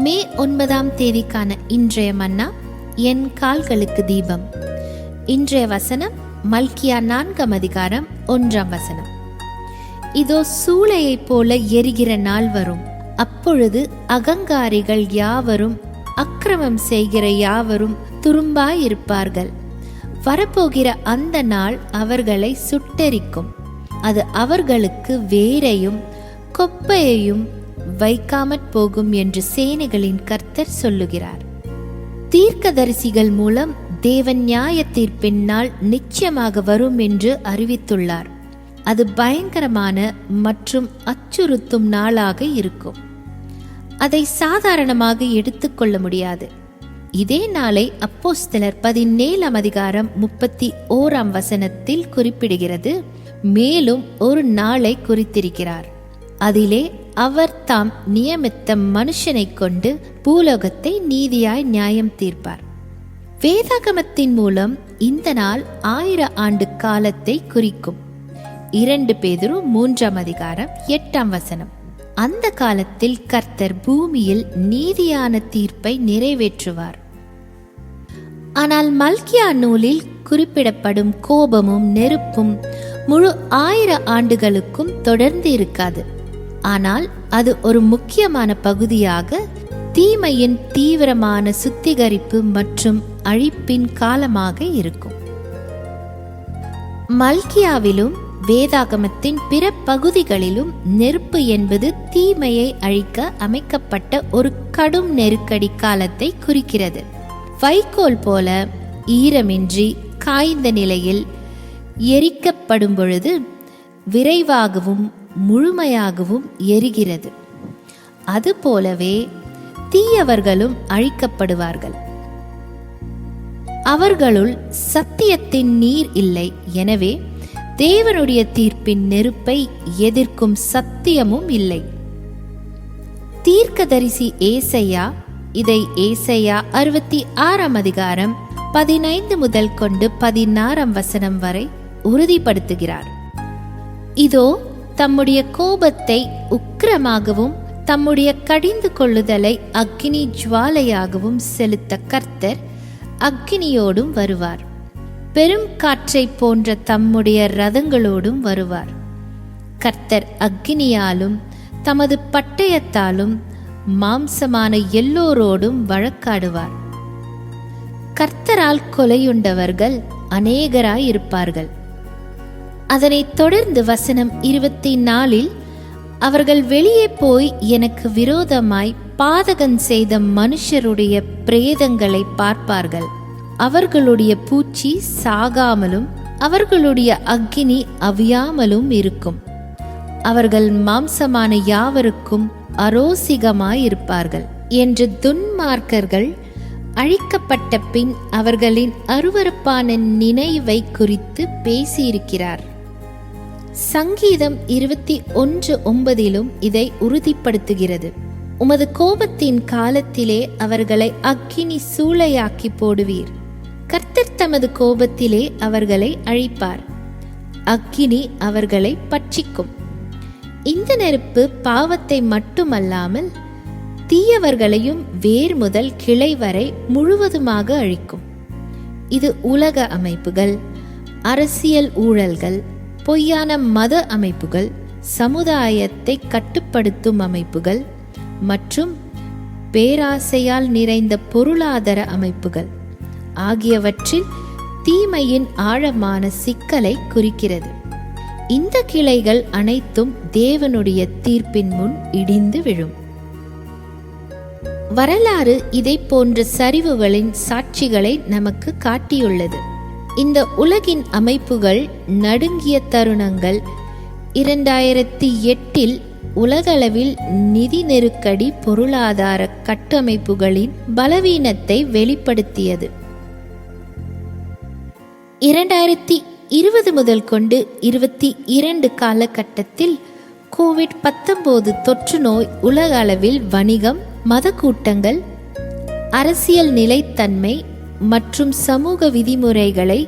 மே 9ஆம் தேதிக்கான இன்றைய மன்னா, என் கால்களுக்கு தீபம். இன்றைய வசனம் மல்கியா 4ஆம் அதிகாரம் 1ஆம் வசனம். இதோ சூளையைப் போல எரிகிற நாள் வரும், அப்பொழுது அகங்காரிகள் யாவரும் அக்கிரமம் செய்கிற யாவரும் துரும்பாயிருப்பார்கள். வரப்போகிற அந்த நாள் அவர்களை சுட்டெரிக்கும். அது அவர்களுக்கு வேரையும் கொப்பையையும் வைக்காமற் போகும் என்று சேனைகளின் கர்த்தர் சொல்லுகிறார். தீர்க்கதரிசிகள் மூலம் தேவன் நியாய தீர்ப்பின் நாள் நிச்சயமாக வரும் என்று அறிவித்துள்ளார். அது பயங்கரமான மற்றும் அச்சுறுத்தும் நாளாக இருக்கும். அதை சாதாரணமாக எடுத்துக்கொள்ள முடியாது. இதே நாளை அப்போஸ்தலர் 17ஆம் அதிகாரம் 31ஆம் வசனத்தில் குறிப்பிடுகிறது. மேலும் ஒரு நாளை குறித்திருக்கிறார். அதிலே அவர் தாம் நியமித்த மனுஷனை கொண்டு பூலோகத்தை நீதியாய் நியாயம் தீர்ப்பார். வேதாகமத்தின் மூலம் இந்த நாள் 1000 ஆண்டு காலத்தை குறிக்கும். 2 பேதுரு 3ஆம் அதிகாரம் 8ஆம் வசனம். அந்த காலத்தில் கர்த்தர் பூமியில் நீதியான தீர்ப்பை நிறைவேற்றுவார். ஆனால் மல்கியா நூலில் குறிப்பிடப்படும் கோபமும் நெருப்பும் முழு 1000 ஆண்டுகளுக்கும் தொடர்ந்து இருக்காது. ஆனால் அது ஒரு முக்கியமான பகுதியாக தீமையின் தீவிரமான சுத்திகரிப்பு மற்றும் அழிப்பின் காலமாக இருக்கும். மல்கியாவிலும் வேதாகமத்தின் பிற பகுதிகளிலும் நெருப்பு என்பது தீமையை அழிக்க அமைக்கப்பட்ட ஒரு கடும் நெருக்கடி காலத்தை குறிக்கிறது. வைக்கோல் போல ஈரமின்றி காய்ந்த நிலையில் எரிக்கப்படும் பொழுது விரைவாகவும் முழுமையாகவும் எரிகிறது. அதுபோலவே தீயவர்களும் அழிக்கப்படுவார்கள். அவர்களுள் சத்தியத்தின் நீர் இல்லை. எனவே தேவனுடைய தீர்ப்பின் நெருப்பை எதிர்க்கும் சத்தியமும் இல்லை. தீர்க்கதரிசி ஏசாயா இதை ஏசாயா 66ஆம் அதிகாரம் 15 முதல் கொண்டு 16ஆம் வசனம் வரை உறுதிப்படுத்துகிறார். இதோ தம்முடைய கோபத்தை உக்கிரமாகவும் தம்முடைய கடிந்து கொள்ளுதலை அக்கினி ஜுவாலையாகவும் செலுத்த கர்த்தர் அக்கினியோடும் வருவார். பெரும் காற்றை போன்ற தம்முடைய ரதங்களோடும் வருவார். கர்த்தர் அக்கினியாலும் தமது பட்டயத்தாலும் மாம்சமான எல்லோரோடும் வழக்காடுவார். கர்த்தரால் கொலையுண்டவர்கள் அநேகராயிருப்பார்கள். அதனைத் தொடர்ந்து வசனம் 24 அவர்கள் வெளியே போய் எனக்கு விரோதமாய் பாதகம் செய்த மனுஷருடைய பிரேதங்களை பார்ப்பார்கள். அவர்களுடைய பூச்சி சாகாமலும் அவர்களுடைய அக்கினி அவியாமலும் இருக்கும். அவர்கள் மாம்சமான யாவருக்கும் அரோசிகமாயிருப்பார்கள் என்று துன்மார்க்கர்கள் அழிக்கப்பட்ட பின் அவர்களின் அருவருப்பான நினைவை குறித்து பேசியிருக்கிறார். சங்கீதம் 21:9 இதை உறுதிப்படுத்துகிறது. உமது கோபத்தின் காலத்திலே அவர்களை அக்கினி சூளையாக்கி போடுவீர். கர்த்தர் தமது கோபத்திலே அவர்களை அழிப்பார். அக்கினி அவர்களை பட்சிக்கும். இந்த நெருப்பு பாவத்தை மட்டுமல்லாமல் தீயவர்களையும் வேர் முதல் கிளை வரை முழுவதுமாக அழிக்கும். இது உலக அமைப்புகள், அரசியல் ஊழல்கள், பொய்யான மத அமைப்புகள், சமுதாயத்தை கட்டுப்படுத்தும் அமைப்புகள் மற்றும் பேராசையால் நிறைந்த பொருளாதார அமைப்புகள் ஆகியவற்றில் தீமையின் ஆழமான சிக்கலை குறிக்கிறது. இந்த கிளைகள் அனைத்தும் தேவனுடைய தீர்ப்பின் முன் இடிந்து விழும். வரலாறு இதை போன்ற சரிவுகளின் சாட்சிகளை நமக்கு காட்டியுள்ளது. இந்த உலகின் அமைப்புகள் நடுங்கிய தருணங்கள் 2008 உலகளவில் நிதி நெருக்கடி பொருளாதார கட்டமைப்புகளின் பலவீனத்தை வெளிப்படுத்தியது. 2020 முதல் கொண்டு 22 காலகட்டத்தில் கோவிட்-19 தொற்று நோய் உலக அளவில் வணிகம், மத கூட்டங்கள், அரசியல் நிலைத்தன்மை மற்றும் சமூக விதிமுறைகளை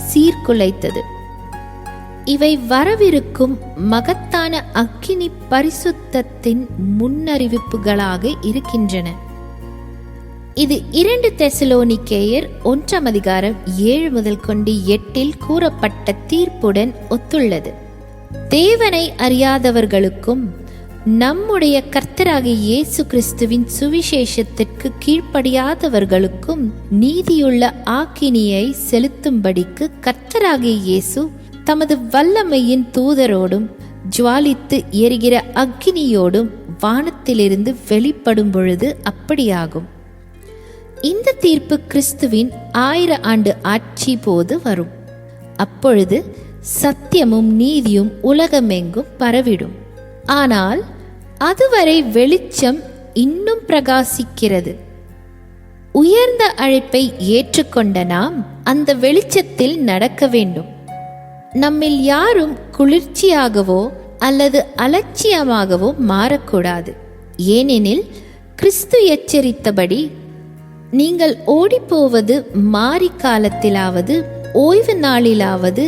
சீர்குலைத்தது. இவை வரவிருக்கும் மகத்தான அக்கினி பரிசுத்தத்தின் முன்னறிவிப்புகளாக இருக்கின்றன. இது 2 தெசலோனிக்கேயர் 1:7-8 கூறப்பட்ட தீர்ப்புடன் ஒத்துள்ளது. தேவனை அறியாதவர்களுக்கும் நம்முடைய கர்த்தராகிய இயேசு கிறிஸ்துவின் சுவிசேஷத்திற்கு கீழ்ப்படியாதவர்களுக்கும் நீதியுள்ள ஆக்கினியை செலுத்தும்படிக்கு கர்த்தராகிய இயேசு தமது வல்லமையின் தூதரோடும் ஜுவாலித்து எரிகிற அக்கினியோடும் வானத்திலிருந்து வெளிப்படும் பொழுது அப்படியாகும். இந்த தீர்ப்பு கிறிஸ்துவின் 1000 ஆண்டு ஆட்சி போது வரும். அப்பொழுது சத்தியமும் நீதியும் உலகமெங்கும் பரவிடும். ஆனால் அதுவரை வெளிச்சம் இன்னும் பிரகாசிக்கிறது. உயர்ந்த அழைப்பை ஏற்றுக்கொண்ட நாம் அந்த வெளிச்சத்தில் நடக்க வேண்டும். நம்மில் யாரும் குளிர்ச்சியாகவோ அல்லது அலட்சியமாகவோ மாறக்கூடாது. ஏனெனில் கிறிஸ்து எச்சரித்தபடி, நீங்கள் ஓடிப்போவது மாறி காலத்திலாவது ஓய்வு நாளிலாவது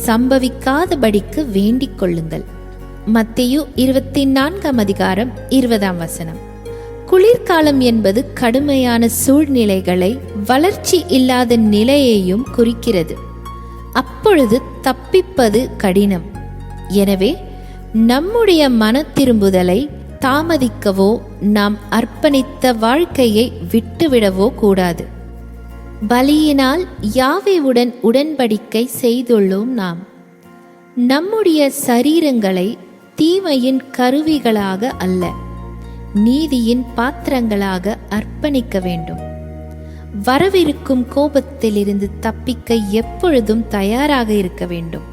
சம்பவிக்காதபடிக்கு வேண்டிக் கொள்ளுங்கள். மத்தேயு 24:20. குளிர்காலம் என்பது கடுமையான சூழ்நிலைகளை, வளர்ச்சி இல்லாத நிலையையும் குறிக்கிறது. அப்பொழுது தப்பிப்பது கடினம். எனவே நம்முடைய மன திரும்புதலை தாமதிக்கவோ நாம் அர்ப்பணித்த வாழ்க்கையை விட்டுவிடவோ கூடாது. பலியினால் யாவேவுடன் உடன்படிக்கை செய்துள்ளோம். நாம் நம்முடைய சரீரங்களை தீமையின் கருவிகளாக அல்ல, நீதியின் பாத்திரங்களாக அர்ப்பணிக்க வேண்டும். வரவிருக்கும் கோபத்திலிருந்து தப்பிக்க எப்பொழுதும் தயாராக இருக்க வேண்டும்.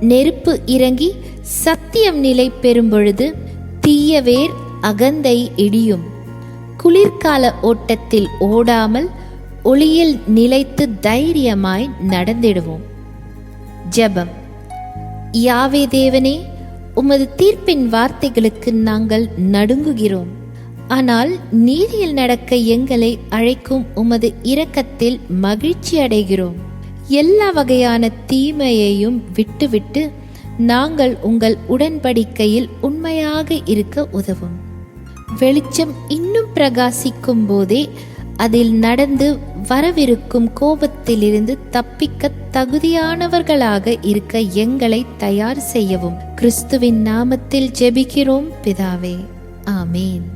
நெருப்பு இறங்கி சத்தியம் நிலை பெறும் பொழுது தீயவேர் அகந்தை இடியும். குளிர்கால ஓட்டத்தில் ஓடாமல் ஒளியில் நிலைத்து தைரியமாய் நடந்திடுவோம். ஜெபம். யாவே தேவனே, உமது தீர்ப்பின் வார்த்தைகளுக்கு நாங்கள் நடுங்குகிறோம். ஆனால் நீதியில் நடக்க எங்களை அழைக்கும் உமது இரக்கத்தில் மகிழ்ச்சி அடைகிறோம். எல்லா வகையான தீமையையும் விட்டுவிட்டு நாங்கள் உங்கள் உடன்படிக்கையில் உண்மையாக இருக்க உதவும். வெளிச்சம் இன்னும் பிரகாசிக்கும் போதே அதில் நடந்து வரவிருக்கும் கோபத்திலிருந்து தப்பிக்க தகுதியானவர்களாக இருக்க எங்களை தயார் செய்யவும். கிறிஸ்துவின் நாமத்தில் ஜெபிக்கிறோம் பிதாவே. ஆமேன்.